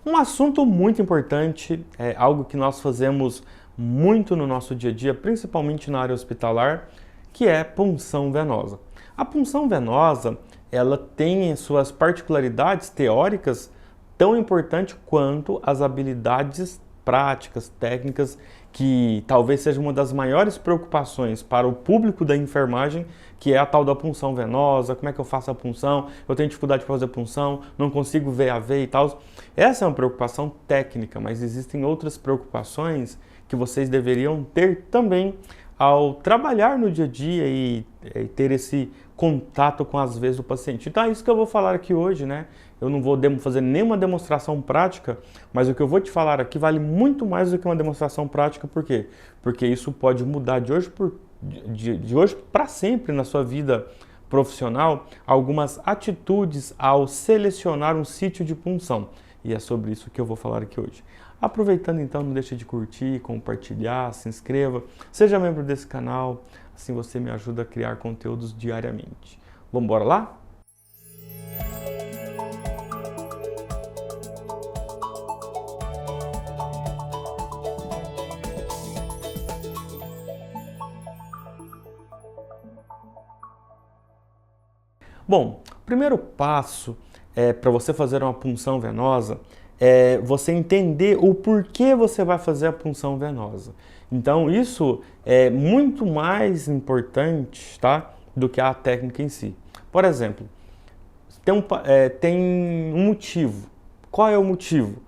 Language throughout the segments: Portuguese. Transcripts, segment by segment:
Um assunto muito importante, é algo que nós fazemos muito no nosso dia a dia, principalmente na área hospitalar, que é punção venosa. A punção venosa, ela tem suas particularidades teóricas tão importantes quanto as habilidades práticas, técnicas, que talvez seja uma das maiores preocupações para o público da enfermagem, que é a tal da punção venosa. Como é que eu faço a punção? Eu tenho dificuldade para fazer punção, não consigo ver a veia e tal. Essa é uma preocupação técnica, mas existem outras preocupações que vocês deveriam ter também ao trabalhar no dia a dia e ter esse contato com as vezes do paciente. Então é isso que eu vou falar aqui hoje, né? Eu não vou fazer nenhuma demonstração prática, mas o que eu vou te falar aqui vale muito mais do que uma demonstração prática. Por quê? Porque isso pode mudar de hoje para sempre na sua vida profissional algumas atitudes ao selecionar um sítio de punção. E é sobre isso que eu vou falar aqui hoje. Aproveitando então, não deixe de curtir, compartilhar, se inscreva, seja membro desse canal, assim você me ajuda a criar conteúdos diariamente. Vamos embora lá? Bom, o primeiro passo para você fazer uma punção venosa é você entender o porquê você vai fazer a punção venosa. Então isso é muito mais importante, tá, do que a técnica em si. Por exemplo, tem um motivo. Qual é o motivo?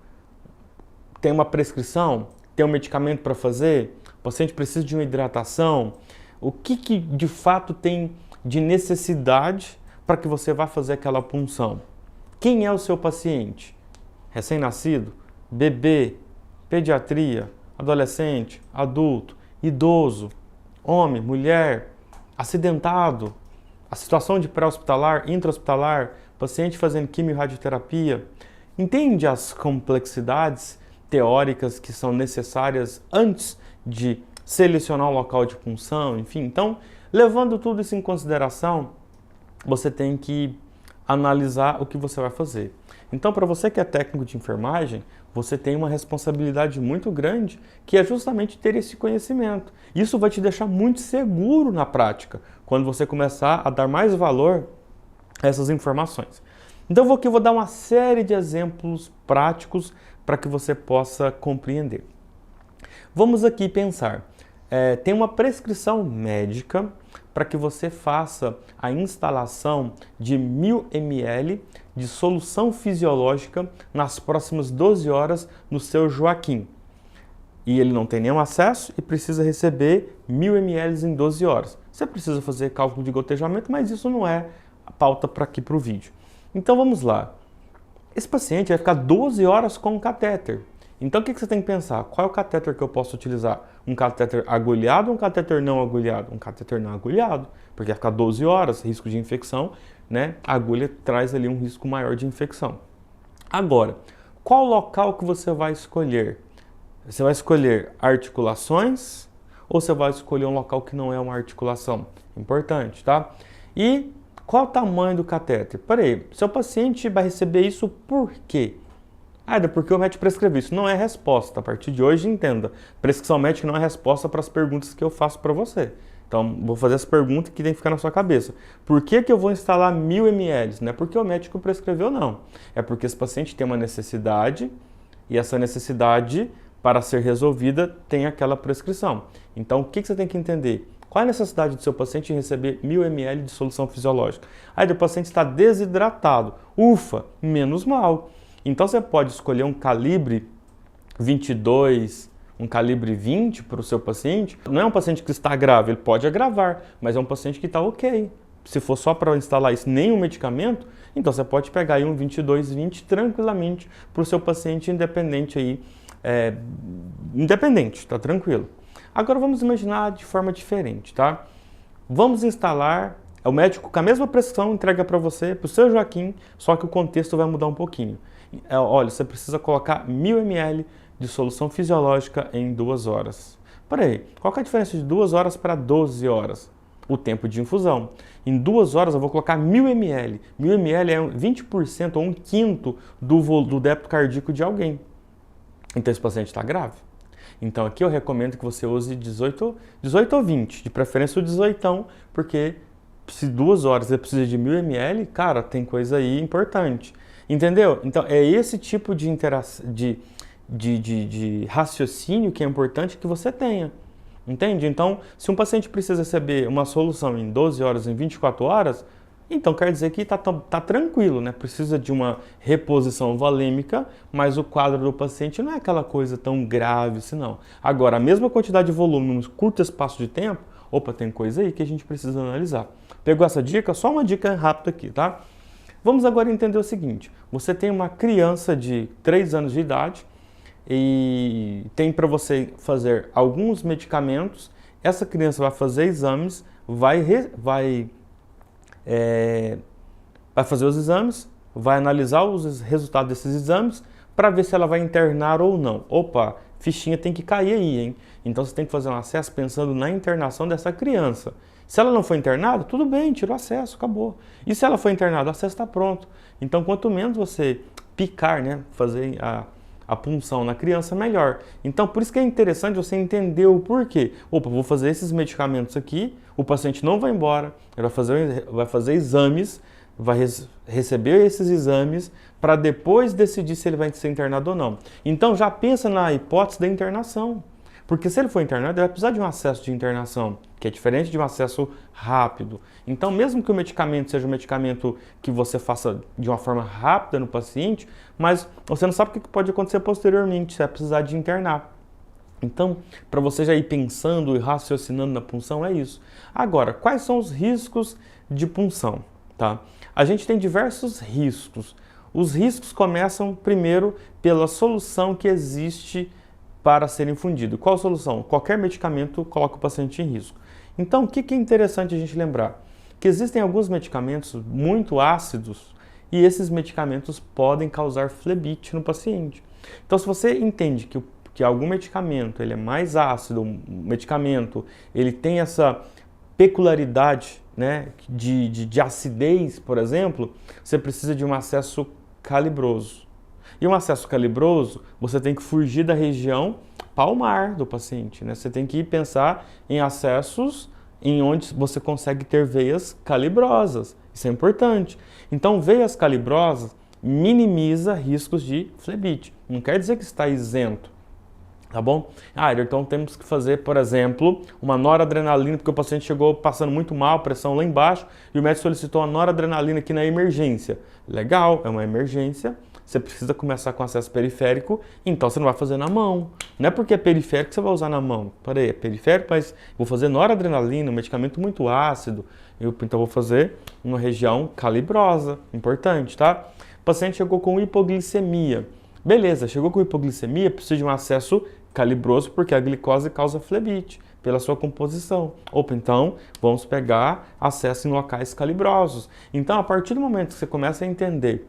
Tem uma prescrição? Tem um medicamento para fazer? O paciente precisa de uma hidratação? O que de fato tem de necessidade para que você vá fazer aquela punção? Quem é o seu paciente? Recém-nascido? Bebê? Pediatria? Adolescente? Adulto? Idoso? Homem? Mulher? Acidentado? A situação de pré-hospitalar? Intra-hospitalar? Paciente fazendo quimio-radioterapia? Entende as complexidades teóricas que são necessárias antes de selecionar o local de punção? Enfim, então, levando tudo isso em consideração, você tem que analisar o que você vai fazer. Então, para você que é técnico de enfermagem, você tem uma responsabilidade muito grande, que é justamente ter esse conhecimento. Isso vai te deixar muito seguro na prática, quando você começar a dar mais valor a essas informações. Então, aqui eu vou dar uma série de exemplos práticos para que você possa compreender. Vamos aqui pensar. Tem uma prescrição médica para que você faça a instalação de 1000 ml de solução fisiológica nas próximas 12 horas no seu Joaquim. E ele não tem nenhum acesso e precisa receber 1000 ml em 12 horas. Você precisa fazer cálculo de gotejamento, mas isso não é a pauta para aqui para o vídeo. Então vamos lá. Esse paciente vai ficar 12 horas com um catéter. Então o que você tem que pensar? Qual é o catéter que eu posso utilizar? Um catéter agulhado ou um catéter não agulhado? Um catéter não agulhado, porque vai ficar 12 horas, risco de infecção, né? A agulha traz ali um risco maior de infecção. Agora, qual local que você vai escolher? Você vai escolher articulações ou você vai escolher um local que não é uma articulação? Importante, tá? E qual o tamanho do catéter? Peraí, seu paciente vai receber isso por quê? É porque o médico prescreveu. Isso não é resposta. A partir de hoje, entenda. Prescrição médica não é resposta para as perguntas que eu faço para você. Então, vou fazer as perguntas que tem que ficar na sua cabeça. Por que eu vou instalar 1000 ml? Não é porque o médico prescreveu, não. É porque esse paciente tem uma necessidade e essa necessidade, para ser resolvida, tem aquela prescrição. Então, o que você tem que entender? Qual é a necessidade do seu paciente em receber 1000 ml de solução fisiológica? O paciente está desidratado. Ufa, menos mal. Então você pode escolher um calibre 22, um calibre 20 para o seu paciente. Não é um paciente que está grave, ele pode agravar, mas é um paciente que está ok. Se for só para instalar isso, nenhum medicamento, então você pode pegar aí um 22-20 tranquilamente para o seu paciente independente aí, independente, tá tranquilo. Agora vamos imaginar de forma diferente, tá? Vamos instalar, o médico com a mesma prescrição entrega para você, para o seu Joaquim, só que o contexto vai mudar um pouquinho. Olha, você precisa colocar 1000 ml de solução fisiológica em 2 horas. Peraí, qual que é a diferença de 2 horas para 12 horas? o tempo de infusão. Em 2 horas eu vou colocar 1000 ml. 1000 ml é 20% ou 1/5 do débito cardíaco de alguém. Então esse paciente está grave. Então aqui eu recomendo que você use 18 ou 20, de preferência o 18, porque se 2 horas você precisa de 1000 ml, cara, tem coisa aí importante. Entendeu? Então é esse tipo de raciocínio que é importante que você tenha. Entende? Então, se um paciente precisa receber uma solução em 12 horas, em 24 horas, então quer dizer que está tranquilo, né? Precisa de uma reposição volêmica, mas o quadro do paciente não é aquela coisa tão grave assim, não. Agora, a mesma quantidade de volume num curto espaço de tempo, opa, tem coisa aí que a gente precisa analisar. Pegou essa dica? Só uma dica rápida aqui, tá? Vamos agora entender o seguinte. Você tem uma criança de 3 anos de idade, e tem para você fazer alguns medicamentos, essa criança vai fazer exames, vai fazer os exames, vai analisar os resultados desses exames para ver se ela vai internar ou não. Opa, fichinha tem que cair aí, hein? Então você tem que fazer um acesso pensando na internação dessa criança. Se ela não for internada, tudo bem, tira o acesso, acabou. E se ela for internada, o acesso está pronto. Então quanto menos você picar, né, fazer a punção na criança, melhor. Então, por isso que é interessante você entender o porquê. Opa, vou fazer esses medicamentos aqui, o paciente não vai embora, ele vai fazer exames, vai receber esses exames para depois decidir se ele vai ser internado ou não. Então, já pensa na hipótese da internação. Porque se ele for internado, ele vai precisar de um acesso de internação, que é diferente de um acesso rápido. Então, mesmo que o medicamento seja um medicamento que você faça de uma forma rápida no paciente, mas você não sabe o que pode acontecer posteriormente, você vai precisar de internar. Então, para você já ir pensando e raciocinando na punção, é isso. Agora, quais são os riscos de punção? Tá? A gente tem diversos riscos. Os riscos começam primeiro pela solução que existe para ser infundido. Qual a solução? Qualquer medicamento coloca o paciente em risco. Então, o que é interessante a gente lembrar? Que existem alguns medicamentos muito ácidos e esses medicamentos podem causar flebite no paciente. Então, se você entende que algum medicamento ele é mais ácido, um medicamento ele tem essa peculiaridade, né, de acidez, por exemplo, você precisa de um acesso calibroso. E um acesso calibroso, você tem que fugir da região palmar do paciente, né? Você tem que pensar em acessos em onde você consegue ter veias calibrosas. Isso é importante. Então, veias calibrosas minimiza riscos de flebite. Não quer dizer que está isento, tá bom? Então temos que fazer, por exemplo, uma noradrenalina, porque o paciente chegou passando muito mal, pressão lá embaixo, e o médico solicitou a noradrenalina aqui na emergência. Legal, é uma emergência. Você precisa começar com acesso periférico, então você não vai fazer na mão. Não é porque é periférico que você vai usar na mão. Peraí, é periférico, mas vou fazer noradrenalina, um medicamento muito ácido. Então vou fazer uma região calibrosa, importante, tá? O paciente chegou com hipoglicemia. Beleza, chegou com hipoglicemia, precisa de um acesso calibroso, porque a glicose causa flebite pela sua composição. Então vamos pegar acesso em locais calibrosos. Então, a partir do momento que você começa a entender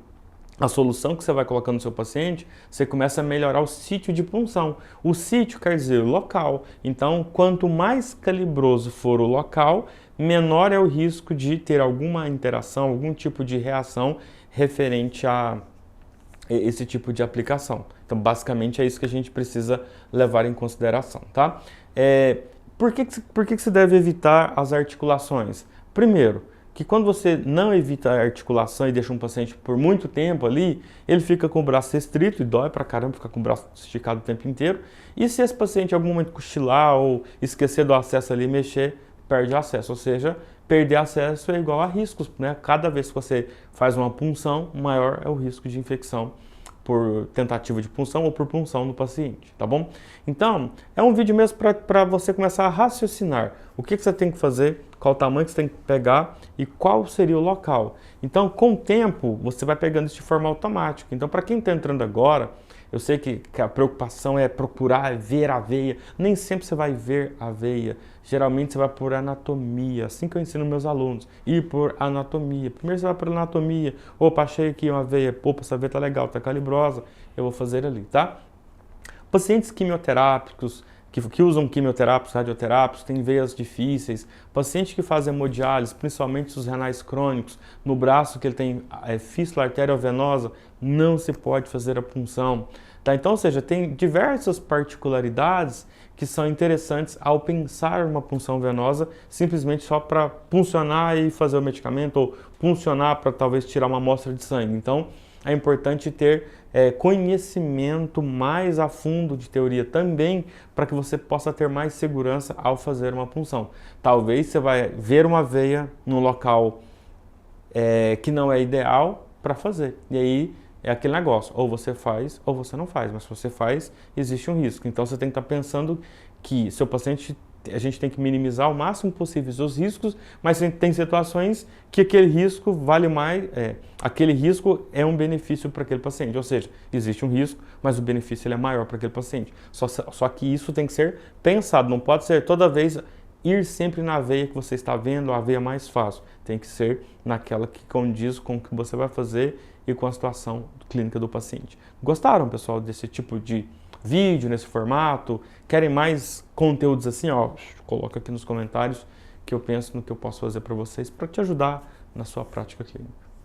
a solução que você vai colocando no seu paciente, você começa a melhorar o sítio de punção. O sítio quer dizer o local. Então, quanto mais calibroso for o local, menor é o risco de ter alguma interação, algum tipo de reação referente a esse tipo de aplicação. Então, basicamente, é isso que a gente precisa levar em consideração, tá? Por que você deve evitar as articulações? Primeiro, que quando você não evita a articulação e deixa um paciente por muito tempo ali, ele fica com o braço restrito e dói pra caramba ficar com o braço esticado o tempo inteiro. E se esse paciente em algum momento cochilar ou esquecer do acesso ali e mexer, perde acesso. Ou seja, perder acesso é igual a riscos, né? Cada vez que você faz uma punção, maior é o risco de infecção por tentativa de punção ou por punção no paciente, tá bom? Então, é um vídeo mesmo para você começar a raciocinar o que você tem que fazer, qual o tamanho que você tem que pegar e qual seria o local. Então, com o tempo, você vai pegando isso de forma automática. Então, para quem está entrando agora, eu sei que a preocupação é procurar ver a veia. Nem sempre você vai ver a veia. Geralmente você vai por anatomia. Assim que eu ensino meus alunos. Ir por anatomia. Primeiro você vai por anatomia. Opa, achei aqui uma veia. Opa, essa veia tá legal, tá calibrosa. Eu vou fazer ali, tá? Pacientes quimioterápicos, que usam quimioterápicos, radioterápicos, tem veias difíceis, paciente que faz hemodiálise, principalmente os renais crônicos, no braço que ele tem fístula arteriovenosa, não se pode fazer a punção. Tá? Então, ou seja, tem diversas particularidades que são interessantes ao pensar uma punção venosa, simplesmente só para puncionar e fazer o medicamento, ou puncionar para talvez tirar uma amostra de sangue. Então, é importante ter conhecimento mais a fundo de teoria também, para que você possa ter mais segurança ao fazer uma punção. Talvez você vai ver uma veia no local que não é ideal para fazer. E aí é aquele negócio, ou você faz ou você não faz, mas se você faz, existe um risco. Então você tem que estar pensando que seu paciente, a gente tem que minimizar o máximo possível os riscos, mas tem situações que aquele risco vale mais, aquele risco é um benefício para aquele paciente, ou seja, existe um risco, mas o benefício ele é maior para aquele paciente. Só que isso tem que ser pensado, não pode ser toda vez ir sempre na veia que você está vendo, a veia mais fácil. Tem que ser naquela que condiz com o que você vai fazer e com a situação clínica do paciente. Gostaram, pessoal, desse tipo de vídeo, nesse formato? Querem mais conteúdos assim? Ó, coloca aqui nos comentários que eu penso no que eu posso fazer para vocês para te ajudar na sua prática clínica.